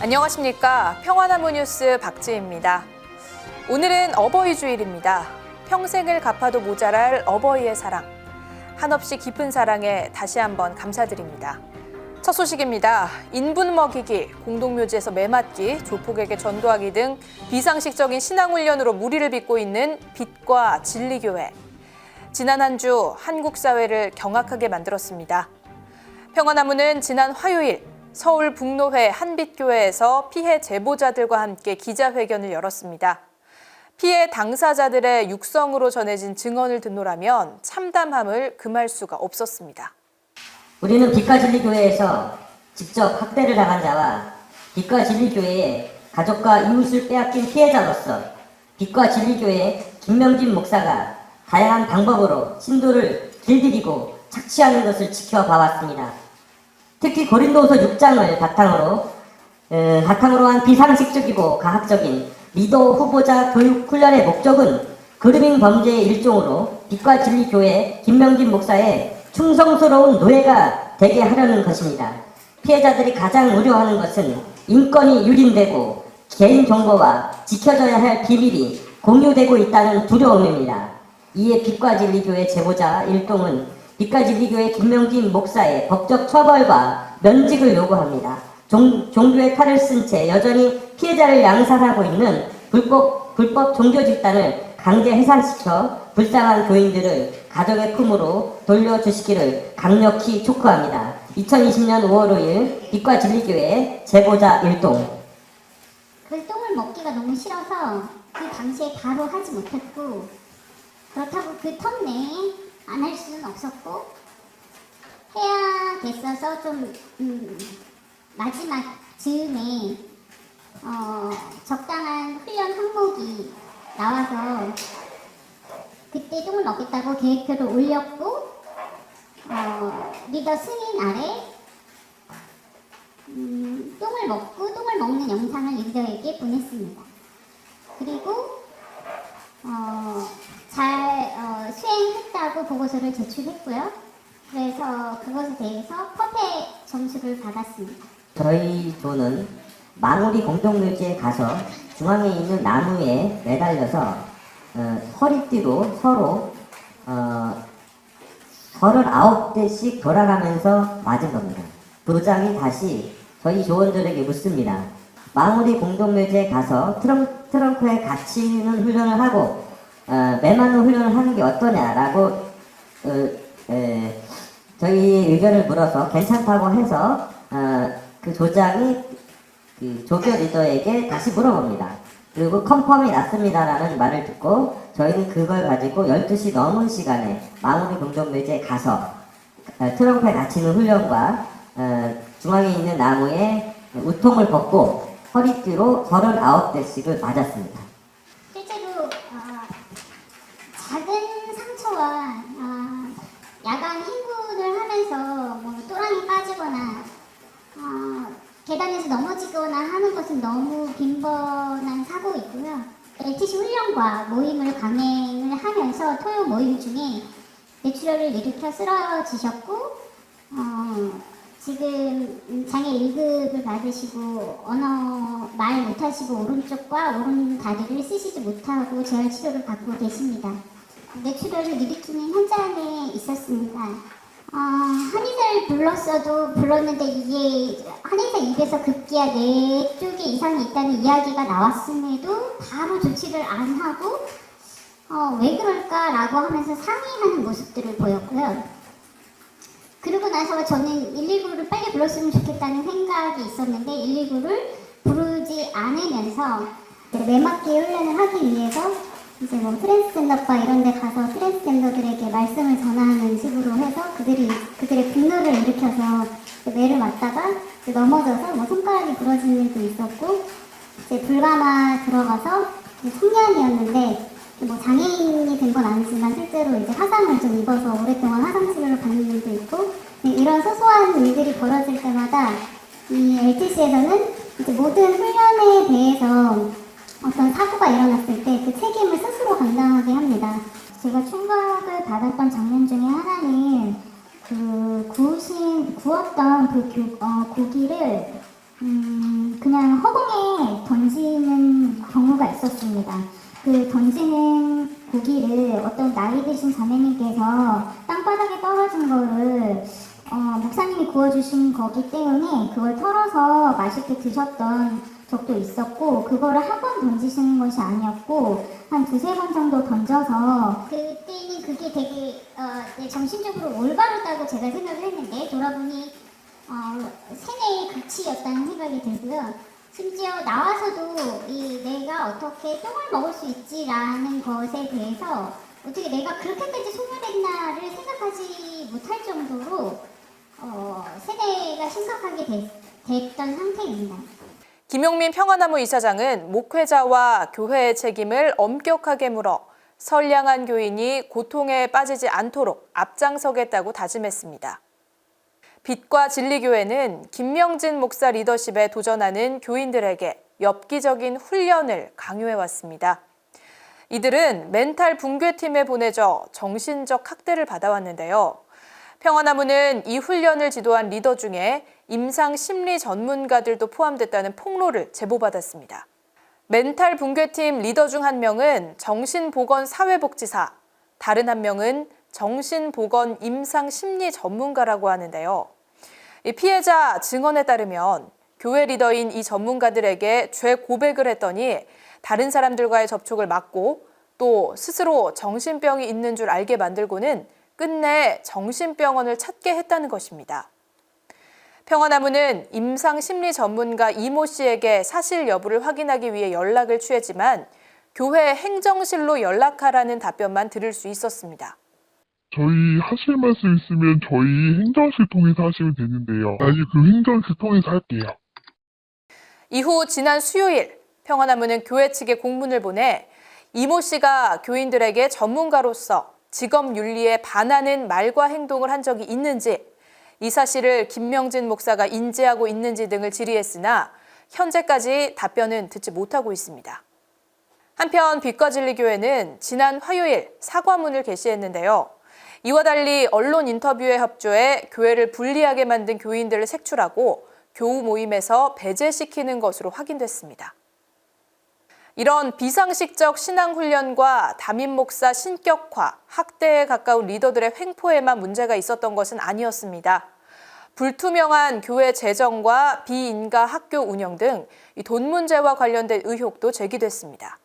안녕하십니까. 평화나무 뉴스 박지혜입니다. 오늘은 어버이 주일입니다. 평생을 갚아도 모자랄 어버이의 사랑. 한없이 깊은 사랑에 다시 한번 감사드립니다. 첫 소식입니다. 인분 먹이기, 공동묘지에서 매 맞기, 조폭에게 전도하기 등 비상식적인 신앙훈련으로 무리를 빚고 있는 빛과 진리교회. 지난 한 주 한국 사회를 경악하게 만들었습니다. 평화나무는 지난 화요일 서울 북노회 한빛교회에서 피해 제보자들과 함께 기자회견을 열었습니다. 피해 당사자들의 육성으로 전해진 증언을 듣노라면 참담함을 금할 수가 없었습니다. 우리는 빛과 진리교회에서 직접 학대를 당한 자와 빛과 진리교회의 가족과 이웃을 빼앗긴 피해자로서 빛과 진리교회의 김명진 목사가 다양한 방법으로 신도를 길들이고 착취하는 것을 지켜봐왔습니다. 특히 고린도후서 6장을 바탕으로 한 비상식적이고 가학적인 리더 후보자 교육 훈련의 목적은 그루밍 범죄의 일종으로 빛과 진리교회 김명진 목사의 충성스러운 노예가 되게 하려는 것입니다. 피해자들이 가장 우려하는 것은 인권이 유린되고 개인정보와 지켜져야 할 비밀이 공유되고 있다는 두려움입니다. 이에 빛과 진리교회 제보자 일동은 빛과 진리교회 김명진 목사의 법적 처벌과 면직을 요구합니다. 종교의 칼을 쓴 채 여전히 피해자를 양산하고 있는 불법 종교 집단을 강제 해산시켜 불쌍한 교인들을 가족의 품으로 돌려주시기를 강력히 촉구합니다. 2020년 5월 5일 빛과 진리교회 제보자 일동. 그 똥을 먹기가 너무 싫어서 그 당시에 바로 하지 못했고, 그렇다고 그 텀 내에 안 할 수는 없었고 해야겠어서 좀 마지막 즈음에 적당한 훈련 항목이 나와서 그때 똥을 먹겠다고 계획표를 올렸고, 리더 승인 아래 똥을 먹는 영상을 리더에게 보냈습니다. 그리고 잘 수행했다고 보고서를 제출했고요. 그래서 그것에 대해서 퍼펙 점수를 받았습니다. 저희 조는 망우리 공동묘지에 가서 중앙에 있는 나무에 매달려서 허리띠로 서로 39대씩 돌아가면서 맞은 겁니다. 도장이 다시 저희 조원들에게 묻습니다. 망우리 공동묘지에 가서 트렁크에 갇히는 훈련을 하고 매맞는 훈련을 하는 게 어떠냐라고 저희 의견을 물어서 괜찮다고 해서 그 조장이 그 조교 리더에게 다시 물어봅니다. 그리고 컨펌이 났습니다라는 말을 듣고 저희는 그걸 가지고 12시 넘은 시간에 망우리 공동묘지에 가서 트렁크에 갇히는 훈련과 중앙에 있는 나무에 우통을 벗고 허리띠로 39대씩을 맞았습니다. 실제로 작은 상처와 야간 행군을 하면서 뭐 또랑이 빠지거나 계단에서 넘어지거나 하는 것은 너무 빈번한 사고이고요. LTC 훈련과 모임을 강행을 하면서 토요 모임 중에 뇌출혈을 일으켜 쓰러지셨고, 지금 장애 1급을 받으시고 말 못하시고 오른쪽과 오른 다리를 쓰시지 못하고 재활 치료를 받고 계십니다. 뇌출혈을 일으키는 현장에 있었습니다. 한의사를 불렀는데 이게 한의사 입에서 급기야 뇌 쪽에 이상이 있다는 이야기가 나왔음에도 바로 조치를 안 하고 왜 그럴까라고 하면서 상의하는 모습들을 보였고요. 그러고 나서 저는 119를 빨리 불렀으면 좋겠다는 생각이 있었는데 119를 부르지 않으면서 매맞기 훈련을 하기 위해서 이제 뭐 트랜스젠더바 이런 데 가서 트랜스젠더들에게 말씀을 전하는 식으로 해서 그들의 분노를 일으켜서 매를 맞다가 넘어져서 뭐 손가락이 부러진 일도 있었고, 이제 불가마 들어가서 청년이었는데 뭐 장애인이 된 건 아니지만 실제로 이제 화상을 좀 입어서 오랫동안 화상 치료를 받는 일도 있고, 이런 소소한 일들이 벌어질 때마다 이 LTC에서는 이제 모든 훈련에 대해서 어떤 사고가 일어났을 때 그 책임을 스스로 감당하게 합니다. 제가 충격을 받았던 장면 중에 하나는 구웠던 그 고기를 그냥 허공에 던지는 경우가 있었습니다. 그 던지는 고기를 어떤 나이 드신 자매님께서 땅바닥에 떨어진 거를 목사님이 구워주신 거기 때문에 그걸 털어서 맛있게 드셨던 적도 있었고, 그거를 한 번 던지시는 것이 아니었고 한 두세 번 정도 던져서, 그때는 그게 되게 정신적으로 올바르다고 제가 생각을 했는데, 돌아보니 세뇌의 극치였다는 생각이 들고요. 심지어 나와서도 내가 어떻게 똥을 먹을 수 있지라는 것에 대해서 어떻게 내가 그렇게까지 소멸했나를 생각하지 못할 정도로 세뇌가 심각하게 됐던 상태입니다. 김용민 평화나무 이사장은 목회자와 교회의 책임을 엄격하게 물어 선량한 교인이 고통에 빠지지 않도록 앞장서겠다고 다짐했습니다. 빛과 진리교회는 김명진 목사 리더십에 도전하는 교인들에게 엽기적인 훈련을 강요해왔습니다. 이들은 멘탈 붕괴팀에 보내져 정신적 학대를 받아왔는데요. 평화나무는 이 훈련을 지도한 리더 중에 임상 심리 전문가들도 포함됐다는 폭로를 제보받았습니다. 멘탈 붕괴팀 리더 중 한 명은 정신보건사회복지사, 다른 한 명은 정신보건 임상 심리 전문가라고 하는데요. 이 피해자 증언에 따르면 교회 리더인 이 전문가들에게 죄 고백을 했더니 다른 사람들과의 접촉을 막고 또 스스로 정신병이 있는 줄 알게 만들고는 끝내 정신병원을 찾게 했다는 것입니다. 평화나무는 임상 심리 전문가 이모 씨에게 사실 여부를 확인하기 위해 연락을 취했지만 교회 행정실로 연락하라는 답변만 들을 수 있었습니다. 저희 하실 말씀 있으면 저희 행정실 통해서 하시면 되는데요. 아니, 그 행정실 통해서 할게요. 이후 지난 수요일 평화나무는 교회 측에 공문을 보내 이모 씨가 교인들에게 전문가로서 직업 윤리에 반하는 말과 행동을 한 적이 있는지, 이 사실을 김명진 목사가 인지하고 있는지 등을 질의했으나 현재까지 답변은 듣지 못하고 있습니다. 한편 빛과 진리교회는 지난 화요일 사과문을 게시했는데요. 이와 달리 언론 인터뷰에 협조해 교회를 불리하게 만든 교인들을 색출하고 교우 모임에서 배제시키는 것으로 확인됐습니다. 이런 비상식적 신앙훈련과 담임 목사 신격화, 학대에 가까운 리더들의 횡포에만 문제가 있었던 것은 아니었습니다. 불투명한 교회 재정과 비인가 학교 운영 등 돈 문제와 관련된 의혹도 제기됐습니다.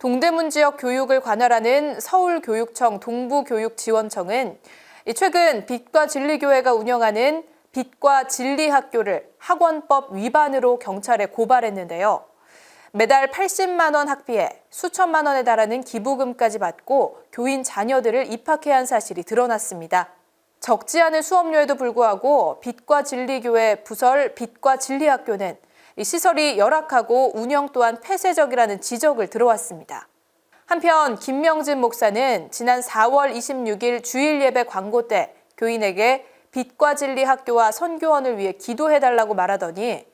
동대문 지역 교육을 관할하는 서울교육청 동부교육지원청은 최근 빛과 진리교회가 운영하는 빛과 진리학교를 학원법 위반으로 경찰에 고발했는데요. 매달 80만 원 학비에 수천만 원에 달하는 기부금까지 받고 교인 자녀들을 입학해야 한 사실이 드러났습니다. 적지 않은 수업료에도 불구하고 빛과 진리교회 부설 빛과 진리학교는 이 시설이 열악하고 운영 또한 폐쇄적이라는 지적을 들어왔습니다. 한편 김명진 목사는 지난 4월 26일 주일 예배 광고 때 교인에게 빛과 진리 학교와 선교원을 위해 기도해달라고 말하더니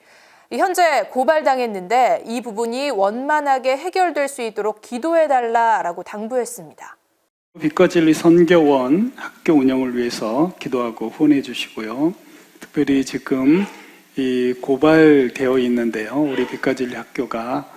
현재 고발당했는데 이 부분이 원만하게 해결될 수 있도록 기도해달라라고 당부했습니다. 빛과 진리 선교원 학교 운영을 위해서 기도하고 후원해 주시고요. 특별히 지금 이 고발되어 있는데요. 우리 빛과 진리 학교가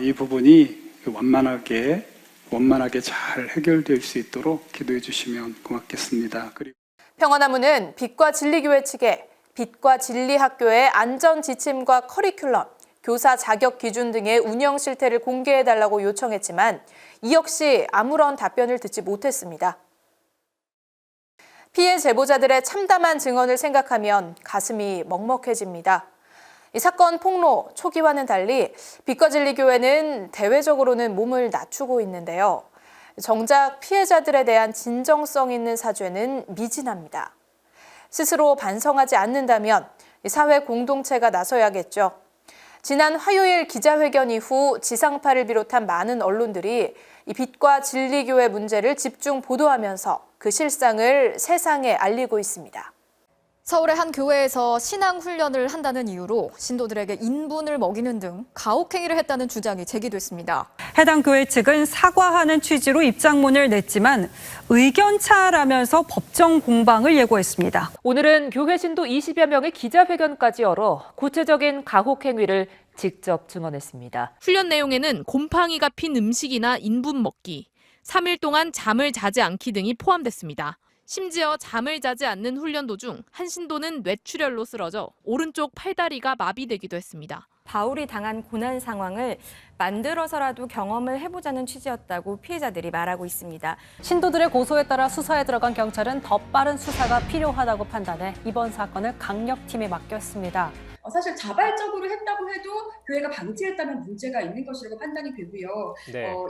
이 부분이 원만하게 잘 해결될 수 있도록 기도해 주시면 고맙겠습니다. 그리고 평화나무는 빛과 진리교회 측에 빛과 진리학교의 안전 지침과 커리큘럼, 교사 자격 기준 등의 운영 실태를 공개해달라고 요청했지만 이 역시 아무런 답변을 듣지 못했습니다. 피해 제보자들의 참담한 증언을 생각하면 가슴이 먹먹해집니다. 이 사건 폭로 초기와는 달리 빛과 진리교회는 대외적으로는 몸을 낮추고 있는데요. 정작 피해자들에 대한 진정성 있는 사죄는 미진합니다. 스스로 반성하지 않는다면 사회 공동체가 나서야겠죠. 지난 화요일 기자회견 이후 지상파를 비롯한 많은 언론들이 이 빛과 진리교회 문제를 집중 보도하면서 그 실상을 세상에 알리고 있습니다. 서울의 한 교회에서 신앙 훈련을 한다는 이유로 신도들에게 인분을 먹이는 등 가혹행위를 했다는 주장이 제기됐습니다. 해당 교회 측은 사과하는 취지로 입장문을 냈지만 의견 차라면서 법정 공방을 예고했습니다. 오늘은 교회 신도 20여 명의 기자회견까지 열어 구체적인 가혹 행위를 직접 증언했습니다. 훈련 내용에는 곰팡이가 핀 음식이나 인분 먹기, 3일 동안 잠을 자지 않기 등이 포함됐습니다. 심지어 잠을 자지 않는 훈련 도중 한 신도는 뇌출혈로 쓰러져 오른쪽 팔다리가 마비되기도 했습니다. 바울이 당한 고난 상황을 만들어서라도 경험을 해보자는 취지였다고 피해자들이 말하고 있습니다. 신도들의 고소에 따라 수사에 들어간 경찰은 더 빠른 수사가 필요하다고 판단해 이번 사건을 강력팀에 맡겼습니다. 사실 자발적으로 했다고 해도 교회가 방치했다면 문제가 있는 것이라고 판단이 되고요.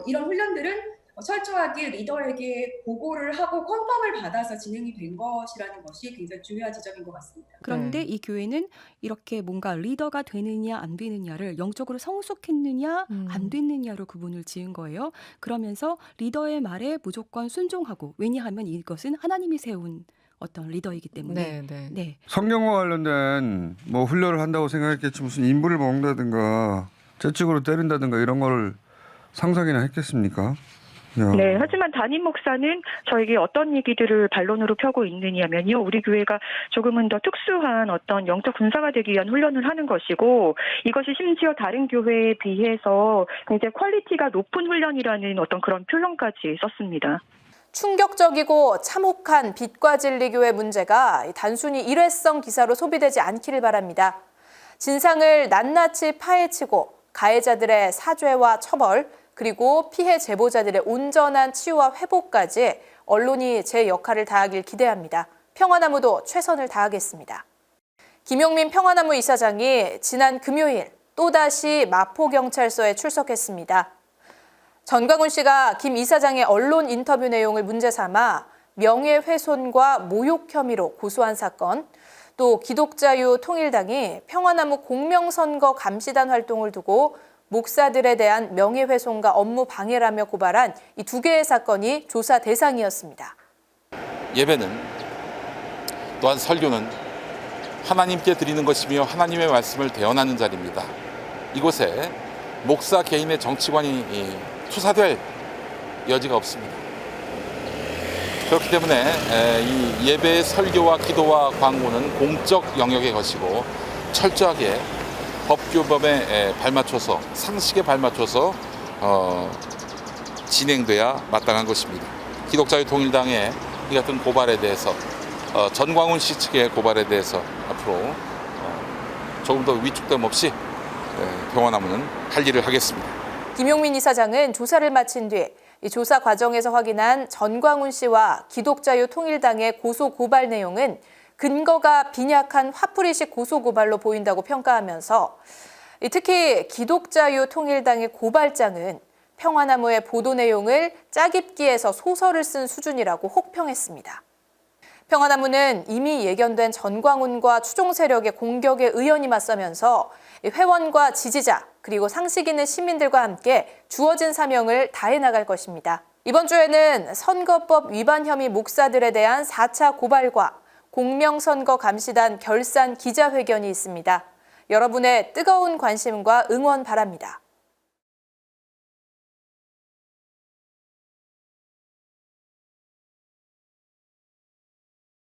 이런 훈련들은 철저하게 리더에게 보고를 하고 컨펌을 받아서 진행이 된 것이라는 것이 굉장히 중요한 지점인 것 같습니다. 그런데 이 교회는 이렇게 뭔가 리더가 되느냐 안 되느냐를 영적으로 성숙했느냐 안 됐느냐로 구분을 지은 거예요. 그러면서 리더의 말에 무조건 순종하고, 왜냐하면 이것은 하나님이 세운 어떤 리더이기 때문에. 네. 성경과 관련된 뭐 훈련을 한다고 생각했겠지 무슨 인부를 먹는다든가 재측으로 때린다든가 이런 걸 상상이나 했겠습니까? 네, 하지만 담임 목사는 저에게 어떤 얘기들을 반론으로 펴고 있느냐면요. 우리 교회가 조금은 더 특수한 어떤 영적 군사가 되기 위한 훈련을 하는 것이고, 이것이 심지어 다른 교회에 비해서 굉장히 퀄리티가 높은 훈련이라는 어떤 그런 표현까지 썼습니다. 충격적이고 참혹한 빛과 진리교의 문제가 단순히 일회성 기사로 소비되지 않기를 바랍니다. 진상을 낱낱이 파헤치고 가해자들의 사죄와 처벌, 그리고 피해 제보자들의 온전한 치유와 회복까지 언론이 제 역할을 다하길 기대합니다. 평화나무도 최선을 다하겠습니다. 김용민 평화나무 이사장이 지난 금요일 또다시 마포경찰서에 출석했습니다. 전광훈 씨가 김 이사장의 언론 인터뷰 내용을 문제 삼아 명예훼손과 모욕 혐의로 고소한 사건, 또 기독자유 통일당이 평화나무 공명선거 감시단 활동을 두고 목사들에 대한 명예훼손과 업무 방해라며 고발한 이 두 개의 사건이 조사 대상이었습니다. 예배는 또한 설교는 하나님께 드리는 것이며 하나님의 말씀을 대언하는 자리입니다. 이곳에 목사 개인의 정치관이 투사될 여지가 없습니다. 그렇기 때문에 이 예배의 설교와 기도와 광고는 공적 영역의 것이고 철저하게 법규범에 발맞춰서, 상식에 발맞춰서 진행돼야 마땅한 것입니다. 기독자유통일당의 이 같은 고발에 대해서, 전광훈 씨 측의 고발에 대해서 앞으로 조금 더 위축됨 없이 평화나무는 할 일을 하겠습니다. 김용민 이사장은 조사를 마친 뒤 이 조사 과정에서 확인한 전광훈 씨와 기독자유통일당의 고소 고발 내용은 근거가 빈약한 화풀이식 고소 고발로 보인다고 평가하면서 특히 기독자유통일당의 고발장은 평화나무의 보도 내용을 짜깁기해서 소설을 쓴 수준이라고 혹평했습니다. 평화나무는 이미 예견된 전광훈과 추종 세력의 공격에 의연히 맞서면서 회원과 지지자 그리고 상식 있는 시민들과 함께 주어진 사명을 다해 나갈 것입니다. 이번 주에는 선거법 위반 혐의 목사들에 대한 4차 고발과 공명선거 감시단 결산 기자회견이 있습니다. 여러분의 뜨거운 관심과 응원 바랍니다.